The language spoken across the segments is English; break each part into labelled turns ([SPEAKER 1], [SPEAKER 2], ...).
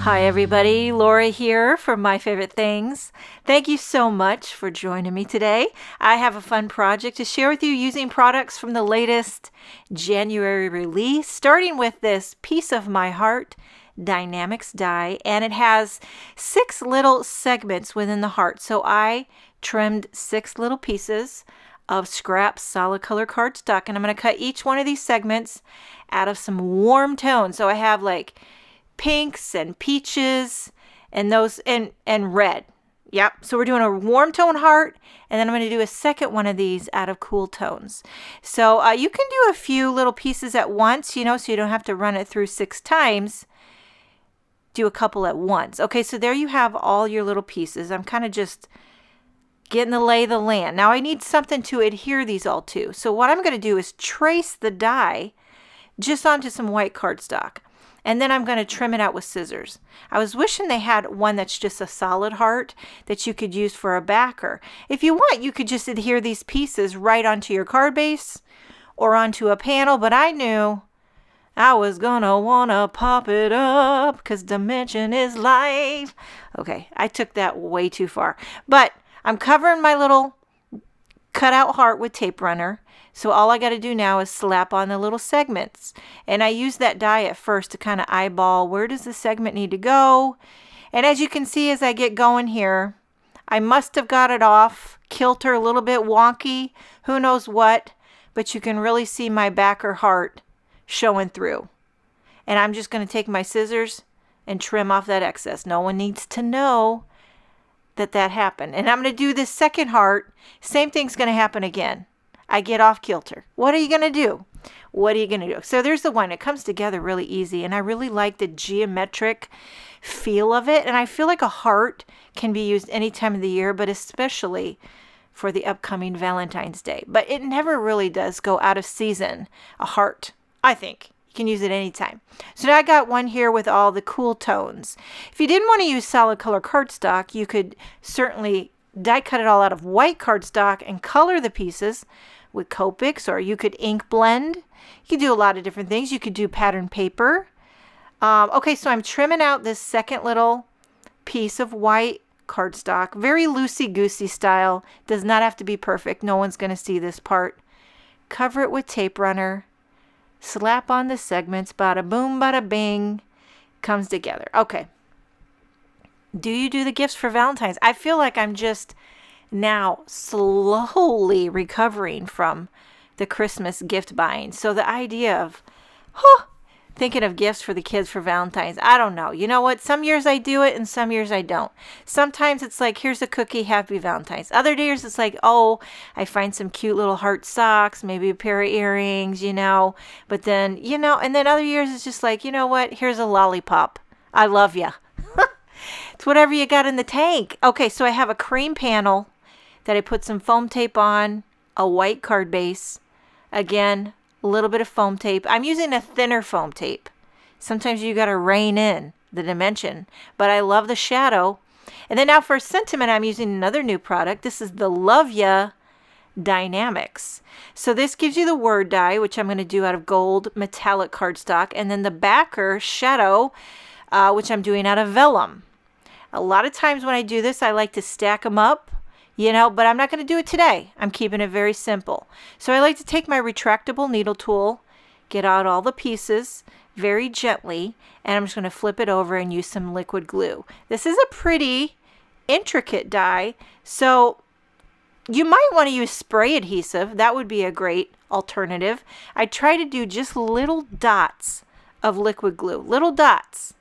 [SPEAKER 1] Hi everybody, Laura here from My Favorite Things. Thank you so much for joining me today. I have a fun project to share with you using products from the latest January release, starting with this Piece of My Heart Dynamics die, and it has 6 little segments within the heart. So I trimmed 6 little pieces of scrap solid color cardstock, and I'm going to cut each one of these segments out of some warm tones. So I have like pinks and peaches and those and red. Yep. So we're doing a warm tone heart, and then I'm going to do a second one of these out of cool tones. So you can do a few little pieces at once, so you don't have to run it through 6 times. Do a couple at once. Okay, so there you have all your little pieces. I'm kind of just getting the lay of the land. Now I need something to adhere these all to. So what I'm going to do is trace the die just onto some white cardstock. And then I'm going to trim it out with scissors. I was wishing they had one that's just a solid heart that you could use for a backer. If you want, you could just adhere these pieces right onto your card base or onto a panel, but I knew I was gonna wanna pop it up because dimension is life. Okay, I took that way too far. But I'm covering my little cutout heart with tape runner. So all I got to do now is slap on the little segments. And I use that die at first to kind of eyeball where does the segment need to go. And as you can see as I get going here, I must have got it off kilter, a little bit wonky, who knows what, but you can really see my backer heart showing through. And I'm just going to take my scissors and trim off that excess. No one needs to know that happened. And I'm going to do this second heart. Same thing's going to happen again. I get off kilter. What are you going to do? What are you going to do? So there's the one. It comes together really easy, and I really like the geometric feel of it. And I feel like a heart can be used any time of the year, but especially for the upcoming Valentine's Day. But it never really does go out of season, a heart, I think. You can use it anytime. So now I got one here with all the cool tones. If you didn't want to use solid color cardstock, you could certainly die cut it all out of white cardstock and color the pieces with Copics, or you could ink blend. You could do a lot of different things. You could do pattern paper. Okay, so I'm trimming out this second little piece of white cardstock. Very loosey-goosey style. Does not have to be perfect. No one's going to see this part. Cover it with tape runner. Slap on the segments. Bada boom, bada bing. Comes together. Okay. Do you do the gifts for Valentine's? I feel like I'm just now slowly recovering from the Christmas gift buying. So the idea of thinking of gifts for the kids for Valentine's, I don't know. You know what? Some years I do it and some years I don't. Sometimes it's like, here's a cookie, happy Valentine's. Other years it's like, I find some cute little heart socks, maybe a pair of earrings, But then, and then other years it's just like, you know what? Here's a lollipop. I love ya. It's whatever you got in the tank. Okay, so I have a cream panel that I put some foam tape on, a white card base. Again, a little bit of foam tape. I'm using a thinner foam tape. Sometimes you got to rein in the dimension, but I love the shadow. And then now for sentiment, I'm using another new product. This is the Love Ya Dynamics. So this gives you the word die, which I'm going to do out of gold metallic cardstock, and then the backer shadow, which I'm doing out of vellum. A lot of times when I do this, I like to stack them up, but I'm not going to do it today. I'm keeping it very simple. So I like to take my retractable needle tool, get out all the pieces very gently, and I'm just going to flip it over and use some liquid glue. This is a pretty intricate die, so you might want to use spray adhesive. That would be a great alternative. I try to do just little dots of liquid glue, little dots.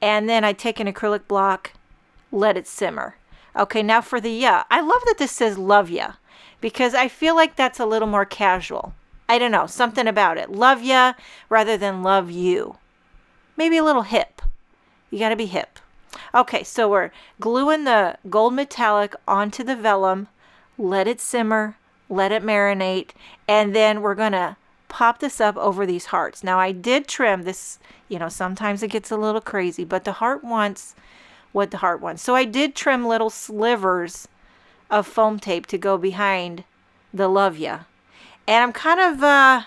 [SPEAKER 1] And then I take an acrylic block, let it simmer. Okay, now for the ya. I love that this says love ya because I feel like that's a little more casual. I don't know, something about it. Love ya rather than love you. Maybe a little hip. You got to be hip. Okay, so we're gluing the gold metallic onto the vellum. Let it simmer. Let it marinate. And then we're going to pop this up over these hearts. Now I did trim this, sometimes it gets a little crazy, but the heart wants what the heart wants. So I did trim little slivers of foam tape to go behind the love ya. And I'm kind of,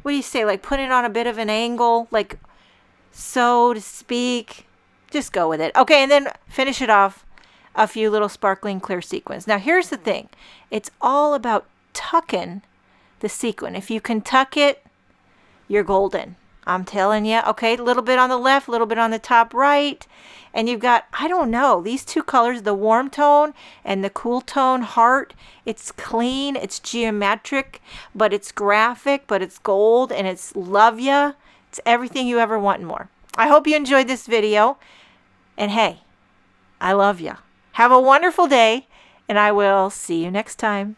[SPEAKER 1] what do you say, like putting it on a bit of an angle, like so to speak. Just go with it. Okay, and then finish it off a few little sparkling clear sequins. Now here's the thing. It's all about tucking the sequin. If you can tuck it, you're golden. I'm telling you. Okay, a little bit on the left, a little bit on the top right. And you've got, I don't know, these two colors, the warm tone and the cool tone heart. It's clean, it's geometric, but it's graphic, but it's gold, and it's love ya. It's everything you ever want and more. I hope you enjoyed this video. And hey, I love ya. Have a wonderful day, and I will see you next time.